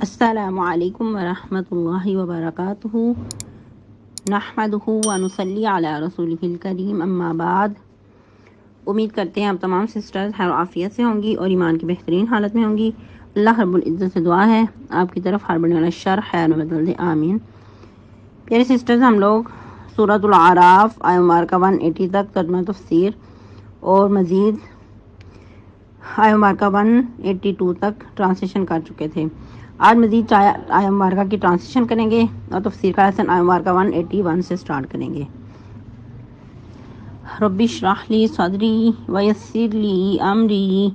السلام علیکم ورحمۃ اللہ وبرکاتہ نحمدہ ونصلی علی رسولہ الکریم اما بعد۔ امید کرتے ہیں آپ تمام سسٹرز خیر و عافیت سے ہوں گی اور ایمان کی بہترین حالت میں ہوں گی۔ اللہ رب العزت سے دعا ہے آپ کی طرف ہر بڑھنے والا شر خیر میں بدل دے، آمین۔ پیارے سسٹرز، ہم لوگ سورۃ الاعراف آیہ مبارکہ 180 تک ترجمہ تفسیر اور مزید آیہ مبارکہ 182 تک ٹرانسلیشن کر چکے تھے۔ آج مزید آیہ مبارکہ کی ٹرانسلیشن کریں گے اور تفسیر کا لیسن آیہ مبارکہ 181 سے سٹارٹ کریں گے۔ رب اشرح لی صدری ویسر لی امری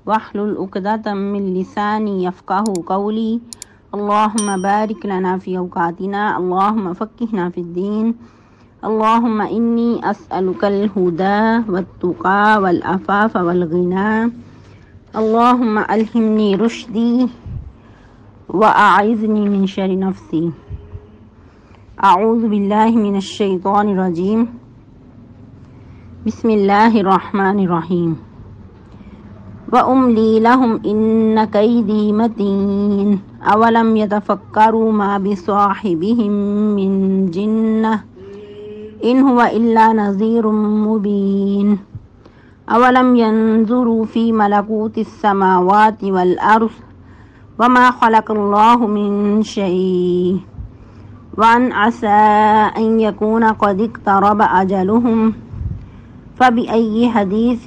واحلل عقدۃ من لسانی یفقہوا قولی۔ اللہم بارک لنا فی اوقاتنا، اللہم فقہنا فی الدین، اللہم انی اسألک الہدی والتقی والعفاف والغنی، اللہم الہمنی رشدی وَأَعِذْنِي مِن شَرِّ نَفْسِي۔ اعوذ باللہ من الشیطان الرجیم، بسم اللہ الرحمن الرحیم۔ وَأُمْلِي لَهُمْ إِنَّ كَيْدِي مَتِينٌ أَوَلَمْ يَتَفَكَّرُوا مَا بِصَاحِبِهِم مِّن جِنَّةٍ إِنْ هُوَ إِلَّا نَذِيرٌ مُّبِينٌ أَوَلَمْ يَنظُرُوا فِي مَلَكُوتِ السَّمَاوَاتِ وَالْأَرْضِ وما خلق الله من شيء وأن عسى أن يكون قد اقترب أجلهم فبأي حديث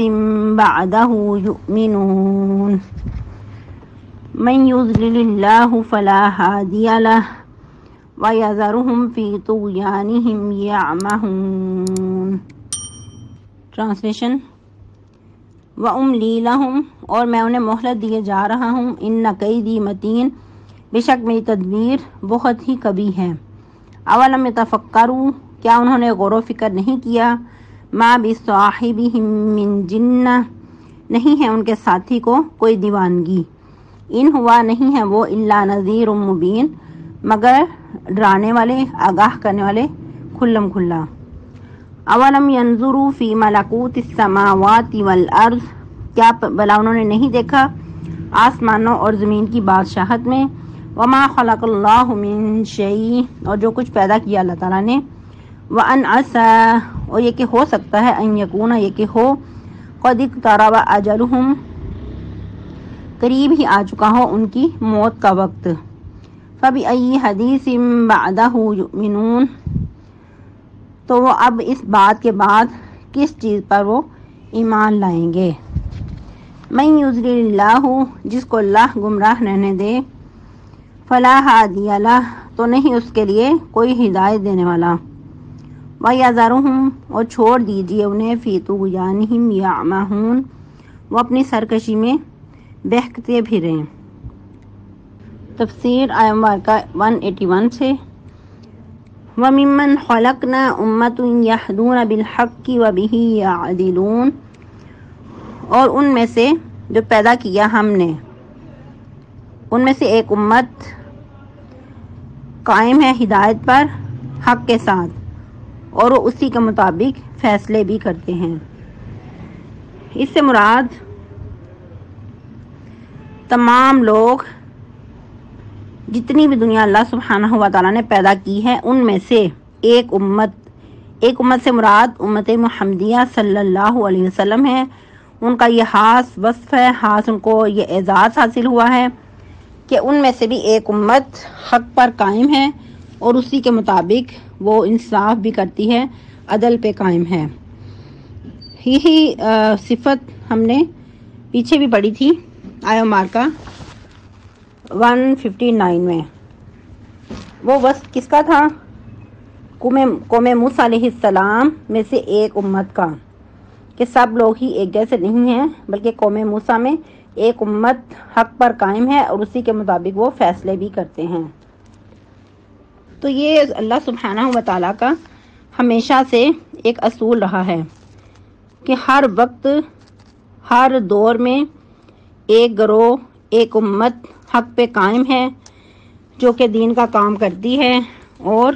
بعده يؤمنون من يضلل الله فلا هادي له ويذرهم في طغيانهم يعمهون۔ ٹرانسلیشن۔ وَأُمْلِي لَهُمْ، اور میں انہیں مہلت دیے جا رہا ہوں، إِنَّ كَيْدِي مَتِينٌ، بے شک میری تدبیر بہت ہی قوی ہے۔ أَوَلَمْ يَتَفَكَّرُوا، کیا انہوں نے غور و فکر نہیں کیا، مَا بِصَاحِبِهِم مِّن جِنَّةٍ، نہیں ہے ان کے ساتھی کو کوئی دیوانگی، إِنْ هُوَ، نہیں ہے وہ، إِلَّا نَذِيرٌ مُّبِينٌ، مگر ڈرانے والے، آگاہ کرنے والے کھلم کھلا۔ اولم ينظروا فی ملکوت السماوات والارض، کیا بلا انہوں نے نہیں دیکھا آسمانوں اور زمین کی بادشاہت میں، وما خلق اللہ من شیء، اور جو کچھ پیدا کیا اللہ تعالیٰ نے، وان عسى، اور یہ کہ ہو سکتا ہے، ان یکون، یہ کہ ہو، قد اقترب اجلہم، قریب ہی آ چکا ہو ان کی موت کا وقت، فبأی حدیث بعدہ یؤمنون، تو وہ اب اس بات کے بعد کس چیز پر وہ ایمان لائیں گے۔ من یضلل اللہ، جس کو اللہ گمراہ رہنے دے، فلا ہادی لہ، تو نہیں اس کے لیے کوئی ہدایت دینے والا، وَيَذَرُهُمْ، اور چھوڑ دیجیے انہیں، فی طغیانہم یعمہون، وہ اپنی سرکشی میں بہکتے پھریں۔ تفسیر آیہ مبارکہ 181 سے۔ وَمِمَّنْ خَلَقْنَا أُمَّةٌ يَهْدُونَ بِالْحَقِّ وَبِهِ يَعْدِلُونَ، اور ان میں سے جو پیدا کیا ہم نے، ان میں سے ایک امت قائم ہے ہدایت پر، حق کے ساتھ، اور وہ اسی کے مطابق فیصلے بھی کرتے ہیں۔ اس سے مراد تمام لوگ، جتنی بھی دنیا اللہ سبحانہ و تعالیٰ نے پیدا کی ہے، ان میں سے ایک امت سے مراد امت محمدیہ صلی اللہ علیہ وسلم ہے۔ ان کا یہ خاص وصف ہے، خاص ان کو یہ اعزاز حاصل ہوا ہے کہ ان میں سے بھی ایک امت حق پر قائم ہے اور اسی کے مطابق وہ انصاف بھی کرتی ہے، عدل پہ قائم ہے۔ یہی صفت ہم نے پیچھے بھی پڑھی تھی آیہ مبارکہ 159 میں۔ وہ وصف کس کا تھا؟ قوم موسیٰ علیہ السلام میں سے ایک امت کا، کہ سب لوگ ہی ایک جیسے نہیں ہیں، بلکہ قوم موسیٰ میں ایک امت حق پر قائم ہے اور اسی کے مطابق وہ فیصلے بھی کرتے ہیں۔ تو یہ اللہ سبحانہ و تعالیٰ کا ہمیشہ سے ایک اصول رہا ہے کہ ہر وقت، ہر دور میں ایک گروہ، ایک امت حق پہ قائم ہے، جو کہ دین کا کام کرتی ہے اور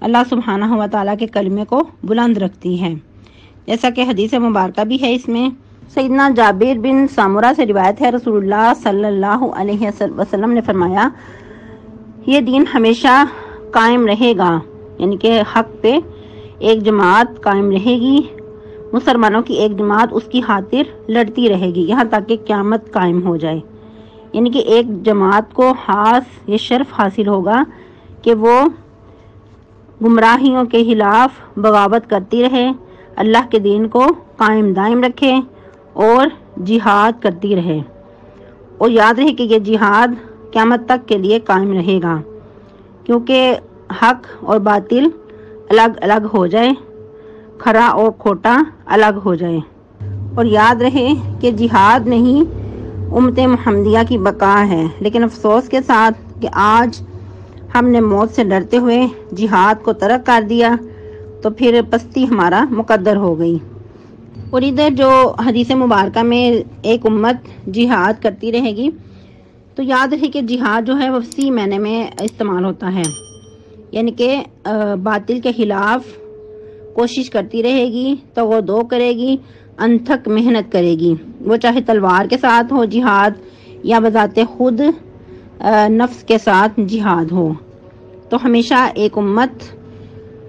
اللہ سبحانہ و تعالیٰ کے کلمے کو بلند رکھتی ہے۔ جیسا کہ حدیث مبارکہ بھی ہے اس میں سیدنا جابر بن سامورہ سے روایت ہے، رسول اللہ صلی اللہ علیہ وسلم نے فرمایا، یہ دین ہمیشہ قائم رہے گا، یعنی کہ حق پہ ایک جماعت قائم رہے گی، مسلمانوں کی ایک جماعت اس کی خاطر لڑتی رہے گی یہاں تک کہ قیامت قائم ہو جائے۔ یعنی کہ ایک جماعت کو خاص یہ شرف حاصل ہوگا کہ وہ گمراہیوں کے خلاف بغاوت کرتی رہے، اللہ کے دین کو قائم دائم رکھے اور جہاد کرتی رہے، اور یاد رہے کہ یہ جہاد قیامت تک کے لیے قائم رہے گا، کیونکہ حق اور باطل الگ الگ ہو جائے، کھرا اور کھوٹا الگ ہو جائے۔ اور یاد رہے کہ جہاد نہیں امت محمدیہ کی بقا ہے، لیکن افسوس کے ساتھ کہ آج ہم نے موت سے ڈرتے ہوئے جہاد کو ترک کر دیا تو پھر پستی ہمارا مقدر ہو گئی۔ اور ادھر جو حدیث مبارکہ میں ایک امت جہاد کرتی رہے گی، تو یاد رہے کہ جہاد جو ہے وہ اسی معنی میں استعمال ہوتا ہے، یعنی کہ باطل کے خلاف کوشش کرتی رہے گی، تغدو کرے گی، انتھک محنت کرے گی، وہ چاہے تلوار کے ساتھ ہو جہاد یا بذات خود نفس کے ساتھ جہاد ہو۔ تو ہمیشہ ایک امت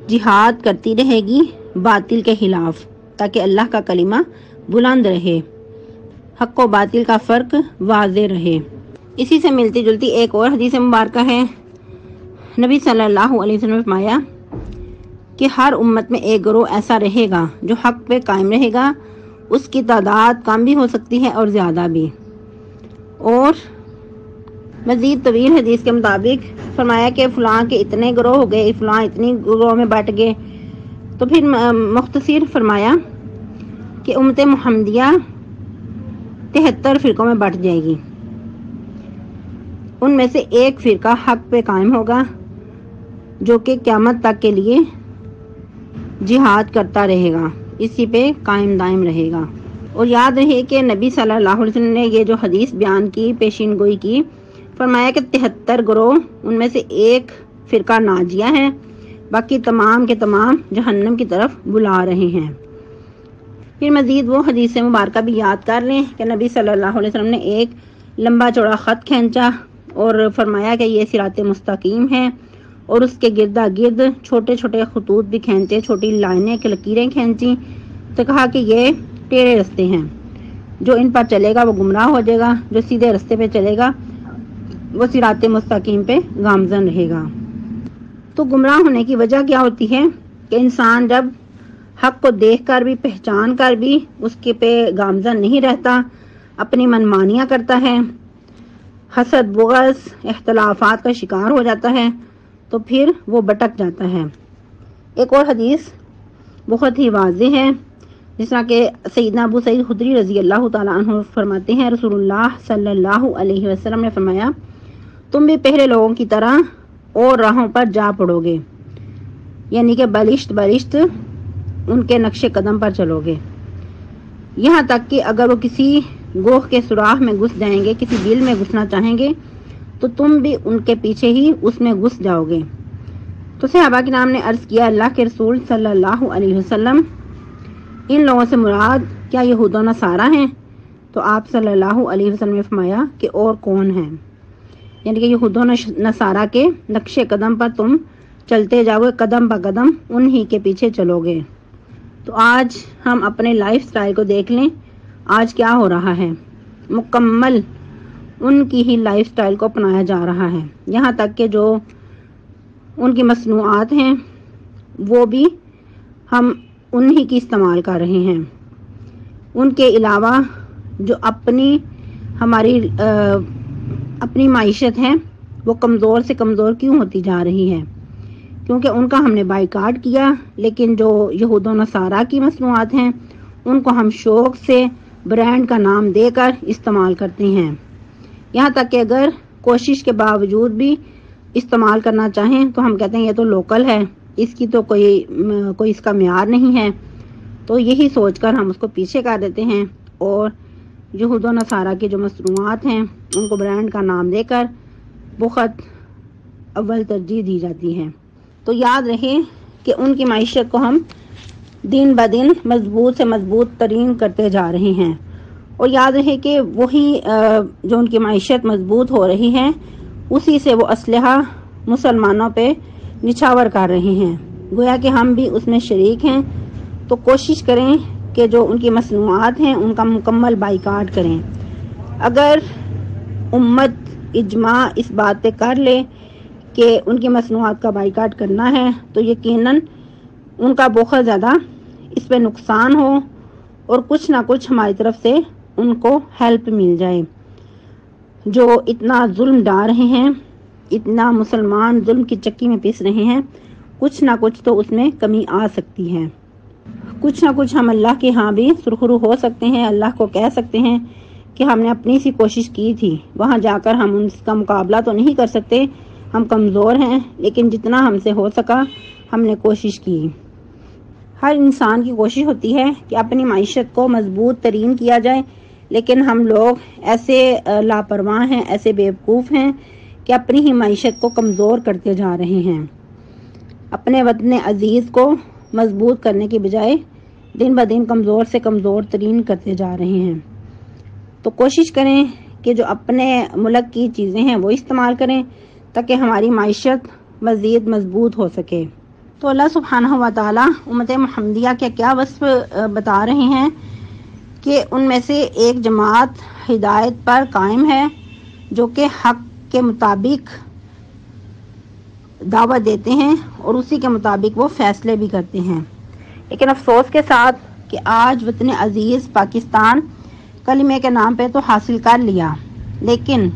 جہاد کرتی رہے گی باطل کے خلاف، تاکہ اللہ کا کلمہ بلند رہے، حق و باطل کا فرق واضح رہے۔ اسی سے ملتی جلتی ایک اور حدیث مبارکہ ہے، نبی صلی اللہ علیہ وسلم نے فرمایا کہ ہر امت میں ایک گروہ ایسا رہے گا جو حق پہ قائم رہے گا، اس کی تعداد کم بھی ہو سکتی ہے اور زیادہ بھی۔ اور مزید طویل حدیث کے مطابق فرمایا کہ فلاں کے اتنے گروہ ہو گئے، فلاں اتنی گروہ میں بٹ گئے، تو پھر مختصر فرمایا کہ امت محمدیہ 73 فرقوں میں بٹ جائے گی، ان میں سے ایک فرقہ حق پہ قائم ہوگا جو کہ قیامت تک کے لیے جہاد کرتا رہے گا، اسی پہ قائم دائم رہے گا۔ اور یاد رہے کہ نبی صلی اللہ علیہ وسلم نے یہ جو حدیث بیان کی، پیشین گوئی کی، فرمایا کہ 73 گروہ، ان میں سے ایک فرقہ ناجیہ ہے، باقی تمام کے تمام جہنم کی طرف بلا رہے ہیں۔ پھر مزید وہ حدیث مبارکہ بھی یاد کر لیں کہ نبی صلی اللہ علیہ وسلم نے ایک لمبا چوڑا خط کھینچا اور فرمایا کہ یہ صراط مستقیم ہے، اور اس کے گردا گرد چھوٹے چھوٹے خطوط بھی کھینچے، چھوٹی لائنیں کے لکیریں کھینچی، تو کہا کہ یہ ٹیڑھے رستے ہیں، جو ان پر چلے گا وہ گمراہ ہو جائے گا، جو سیدھے رستے پہ چلے گا وہ صراط مستقیم پہ گامزن رہے گا۔ تو گمراہ ہونے کی وجہ کیا ہوتی ہے کہ انسان جب حق کو دیکھ کر بھی، پہچان کر بھی اس کے پہ گامزن نہیں رہتا، اپنی منمانیاں کرتا ہے، حسد، بغض، اختلافات کا شکار ہو جاتا ہے، تو پھر وہ بٹک جاتا ہے۔ ایک اور حدیث بہت ہی واضح ہے، جس طرح کہ سیدنا ابو سعید خدری رضی اللہ تعالیٰ عنہ فرماتے ہیں، رسول اللہ صلی اللہ علیہ وسلم نے فرمایا، تم بھی پہلے لوگوں کی طرح اور راہوں پر جا پڑو گے، یعنی کہ بلشت بلشت ان کے نقش قدم پر چلو گے، یہاں تک کہ اگر وہ کسی گوہ کے سوراخ میں گھس جائیں گے، کسی بل میں گھسنا چاہیں گے، تو تم بھی ان کے پیچھے ہی اس میں گھس جاؤ گے۔ تو صحابہ کرام نے عرض کیا، اللہ کے رسول صلی اللہ علیہ وسلم، ان لوگوں سے مراد کیا یہود و نصارہ ہیں؟ تو آپ صلی اللہ علیہ وسلم نے فرمایا کہ اور کون ہیں، یعنی کہ یہود و نصارہ کے نقش قدم پر تم چلتے جاؤ گے، قدم بہ قدم انہی کے پیچھے چلو گے۔ تو آج ہم اپنے لائف سٹائل کو دیکھ لیں، آج کیا ہو رہا ہے، مکمل ان کی ہی لائف سٹائل کو اپنایا جا رہا ہے، یہاں تک کہ جو ان کی مصنوعات ہیں وہ بھی ہم انہی کی استعمال کر رہے ہیں، ان کے علاوہ جو اپنی معیشت ہے وہ کمزور سے کمزور کیوں ہوتی جا رہی ہے، کیونکہ ان کا ہم نے بائیکاٹ کیا، لیکن جو یہود و نصارہ کی مصنوعات ہیں ان کو ہم شوق سے برانڈ کا نام دے کر استعمال کرتے ہیں، یہاں تک کہ اگر کوشش کے باوجود بھی استعمال کرنا چاہیں تو ہم کہتے ہیں یہ تو لوکل ہے، اس کی تو کوئی اس کا معیار نہیں ہے، تو یہی سوچ کر ہم اس کو پیچھے کر دیتے ہیں، اور یہود و نصارہ کی جو مصنوعات ہیں ان کو برانڈ کا نام دے کر بہت اول ترجیح دی جاتی ہے۔ تو یاد رہے کہ ان کی معیشت کو ہم دن بدن مضبوط سے مضبوط ترین کرتے جا رہے ہیں۔ اور یاد رہے کہ وہی جو ان کی معیشت مضبوط ہو رہی ہے اسی سے وہ اسلحہ مسلمانوں پہ نچھاور کر رہے ہیں، گویا کہ ہم بھی اس میں شریک ہیں۔ تو کوشش کریں کہ جو ان کی مصنوعات ہیں ان کا مکمل بائیکاٹ کریں۔ اگر امت اجماع اس بات پہ کر لے کہ ان کی مصنوعات کا بائیکاٹ کرنا ہے تو یقیناً ان کا بہت زیادہ اس پہ نقصان ہو اور کچھ نہ کچھ ہماری طرف سے ان کو ہیلپ مل جائے۔ جو اتنا ظلم ڈال رہے ہیں، اتنا مسلمان ظلم کی چکی میں پیس رہے ہیں، کچھ نہ کچھ تو اس میں کمی آ سکتی ہے۔ کچھ نہ کچھ ہم اللہ کے ہاں بھی سرخرو ہو سکتے ہیں، اللہ کو کہہ سکتے ہیں کہ ہم نے اپنی سی کوشش کی تھی، وہاں جا کر ہم ان کا مقابلہ تو نہیں کر سکتے، ہم کمزور ہیں، لیکن جتنا ہم سے ہو سکا ہم نے کوشش کی۔ ہر انسان کی کوشش ہوتی ہے کہ اپنی معیشت کو مضبوط ترین کیا جائے، لیکن ہم لوگ ایسے لاپرواہ ہیں، ایسے بیوقوف ہیں کہ اپنی ہی معیشت کو کمزور کرتے جا رہے ہیں۔ اپنے وطن عزیز کو مضبوط کرنے کی بجائے دن بدن کمزور سے کمزور ترین کرتے جا رہے ہیں۔ تو کوشش کریں کہ جو اپنے ملک کی چیزیں ہیں وہ استعمال کریں تاکہ ہماری معیشت مزید مضبوط ہو سکے۔ تو اللہ سبحانہ و تعالیٰ امت محمدیہ کے کیا وصف بتا رہے ہیں کہ ان میں سے ایک جماعت ہدایت پر قائم ہے جو کہ حق کے مطابق دعوت دیتے ہیں اور اسی کے مطابق وہ فیصلے بھی کرتے ہیں۔ لیکن افسوس کے ساتھ کہ آج وطن عزیز پاکستان کلمے کے نام پہ تو حاصل کر لیا، لیکن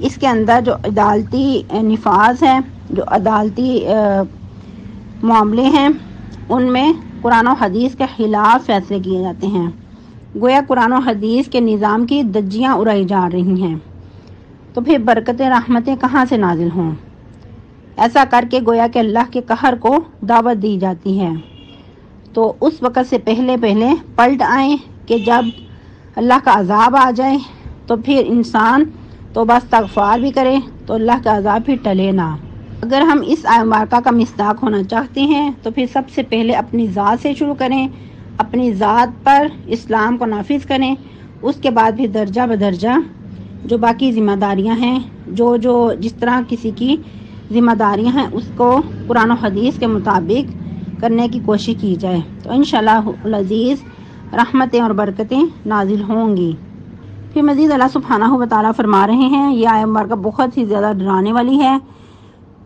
اس کے اندر جو عدالتی نفاذ ہے، جو عدالتی معاملے ہیں، ان میں قرآن و حدیث کے خلاف فیصلے کیے جاتے ہیں۔ گویا قرآن و حدیث کے نظام کی دجیاں اڑائی جا رہی ہیں، تو پھر برکتیں رحمتیں کہاں سے نازل ہوں؟ ایسا کر کے گویا کہ اللہ کے قہر کو دعوت دی جاتی ہے۔ تو اس وقت سے پہلے پلٹ آئیں کہ جب اللہ کا عذاب آ جائے تو پھر انسان توبہ استغفار بھی کرے تو اللہ کا عذاب پھر ٹلے نہ۔ اگر ہم اس آیت مبارکہ کا مصداق ہونا چاہتے ہیں تو پھر سب سے پہلے اپنی ذات سے شروع کریں، اپنی ذات پر اسلام کو نافذ کریں، اس کے بعد پھر درجہ بدرجہ جو باقی ذمہ داریاں ہیں، جو جس طرح کسی کی ذمہ داریاں ہیں اس کو قرآن و حدیث کے مطابق کرنے کی کوشش کی جائے تو انشاءاللہ العزیز رحمتیں اور برکتیں نازل ہوں گی۔ پھر مزید اللہ سبحانہ و تعالیٰ فرما رہے ہیں، یہ آیت مبارکہ بہت ہی زیادہ ڈرانے والی ہے۔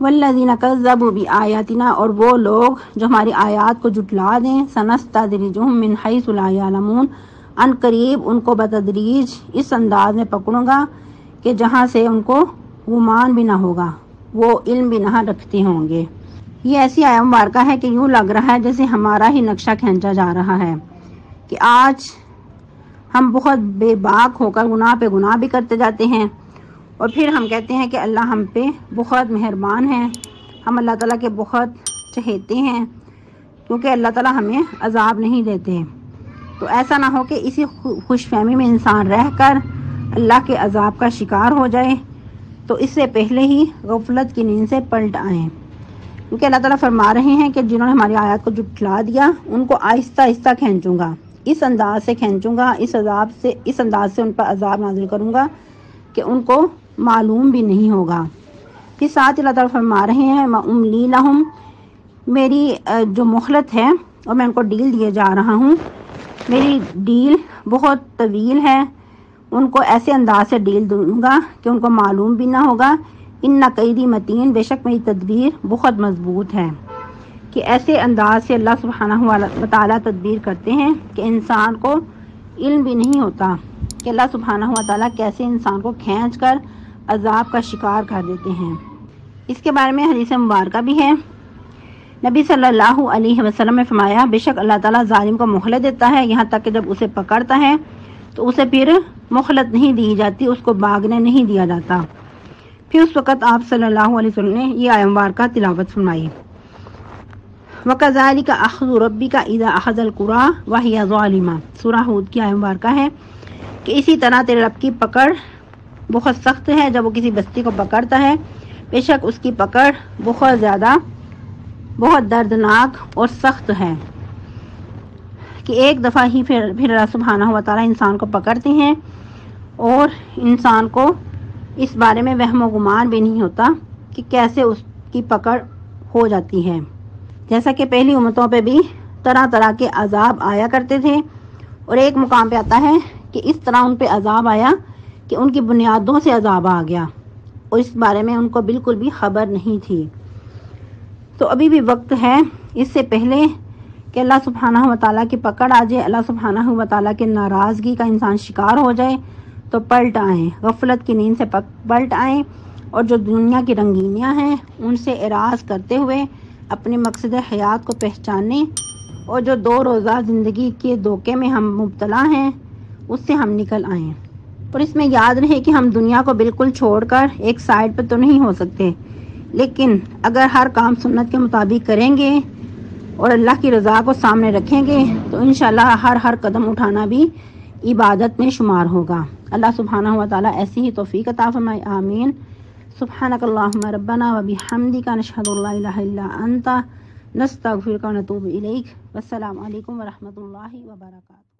والذین کذبوا بآیاتنا، اور وہ لوگ جو ہماری آیات کو جھٹلا دیں، سنستدرجہم من حیث لا یعلمون، ان قریب ان کو بتدریج اس انداز میں پکڑوں گا کہ جہاں سے ان کو گمان بھی نہ ہوگا، وہ علم بھی نہ رکھتے ہوں گے۔ یہ ایسی آیت مبارکہ ہے کہ یوں لگ رہا ہے جیسے ہمارا ہی نقشہ کھینچا جا رہا ہے کہ آج ہم بہت بے باک ہو کر گناہ پہ گناہ بھی کرتے جاتے ہیں، اور پھر ہم کہتے ہیں کہ اللہ ہم پہ بہت مہربان ہے، ہم اللہ تعالیٰ کے بہت چہیتے ہیں کیونکہ اللہ تعالیٰ ہمیں عذاب نہیں دیتے۔ تو ایسا نہ ہو کہ اسی خوش فہمی میں انسان رہ کر اللہ کے عذاب کا شکار ہو جائے، تو اس سے پہلے ہی غفلت کی نیند سے پلٹ آئیں، کیونکہ اللہ تعالیٰ فرما رہے ہیں کہ جنہوں نے ہماری آیات کو جھٹلا دیا ان کو آہستہ آہستہ کھینچوں گا، اس انداز سے کھینچوں گا، اس انداز سے ان پر عذاب نازل کروں گا کہ ان کو معلوم بھی نہیں ہوگا۔ پھر ساتھ اللہ تعالیٰ فرما رہے ہیں وَأُمْلِي لَهُمْ، میری جو مہلت ہے اور میں ان کو ڈیل دیے جا رہا ہوں، میری ڈیل بہت طویل ہے، ان کو ایسے انداز سے ڈیل دوں گا کہ ان کو معلوم بھی نہ ہوگا۔ ان قیدی متین، بے شک میری تدبیر بہت مضبوط ہے۔ کہ ایسے انداز سے اللہ سبحانہ و تعالیٰ تدبیر کرتے ہیں کہ انسان کو علم بھی نہیں ہوتا کہ اللہ سبحانہ و تعالیٰ کیسے انسان کو کھینچ کر عذاب کا شکار کر دیتے ہیں۔ اس کے بارے میں حدیث مبارکہ بھی ہے، نبی صلی اللہ علیہ وسلم نے فرمایا بے شک اللہ تعالیٰ ظالم کو مہلت دیتا ہے یہاں تک کہ جب اسے پکڑتا ہے تو اسے پھر مہلت نہیں دی جاتی، اس کو بھاگنے نہیں دیا جاتا۔ پھر اس وقت آپ صلی اللہ علیہ وسلم نے یہ آیت مبارکہ تلاوت فرمائی، وَكَذَلِكَ أَخْذُ رَبِّكَ إِذَا أَخَذَ الْقُرَىٰ وَهِيَ ظَالِمَةٌ، سورہ ہود کی آیت مبارکہ ہے کہ اسی طرح تیرے رب کی پکڑ بہت سخت ہے جب وہ کسی بستی کو پکڑتا ہے، بے شک اس کی پکڑ بہت زیادہ بہت دردناک اور سخت ہے۔ کہ ایک دفعہ ہی پھر اللہ سبحانہ و تعالیٰ انسان کو پکڑتے ہیں اور انسان کو اس بارے میں وہم و گمان بھی نہیں ہوتا کہ کیسے اس کی پکڑ ہو جاتی ہے۔ جیسا کہ پہلی امتوں پہ بھی طرح طرح کے عذاب آیا کرتے تھے، اور ایک مقام پہ آتا ہے کہ اس طرح ان پہ عذاب آیا کہ ان کی بنیادوں سے عذاب آ گیا، اور اس بارے میں ان کو بالکل بھی خبر نہیں تھی۔ تو ابھی بھی وقت ہے، اس سے پہلے کہ اللہ سبحانہ و تعالیٰ کی پکڑ آ جائے، اللہ سبحانہ و تعالیٰ کے ناراضگی کا انسان شکار ہو جائے، تو پلٹ آئیں، غفلت کی نیند سے پلٹ آئیں، اور جو دنیا کی رنگینیاں ہیں ان سے اعراض کرتے ہوئے اپنے مقصد حیات کو پہچانیں، اور جو دو روزہ زندگی کے دھوکے میں ہم مبتلا ہیں اس سے ہم نکل آئیں۔ اور اس میں یاد رہے کہ ہم دنیا کو بالکل چھوڑ کر ایک سائڈ پہ تو نہیں ہو سکتے، لیکن اگر ہر کام سنت کے مطابق کریں گے اور اللہ کی رضا کو سامنے رکھیں گے تو انشاءاللہ ہر قدم اٹھانا بھی عبادت میں شمار ہوگا۔ اللہ سبحانہ و تعالیٰ ایسی ہی توفیق عطا فرمائے، آمین۔ سبحانک اللہم ربنا و بحمدک، نشہد ان لا الہ الا انت، نستغفرک و نتوب الیک۔ والسلام علیکم ورحمۃ اللہ وبرکاتہ۔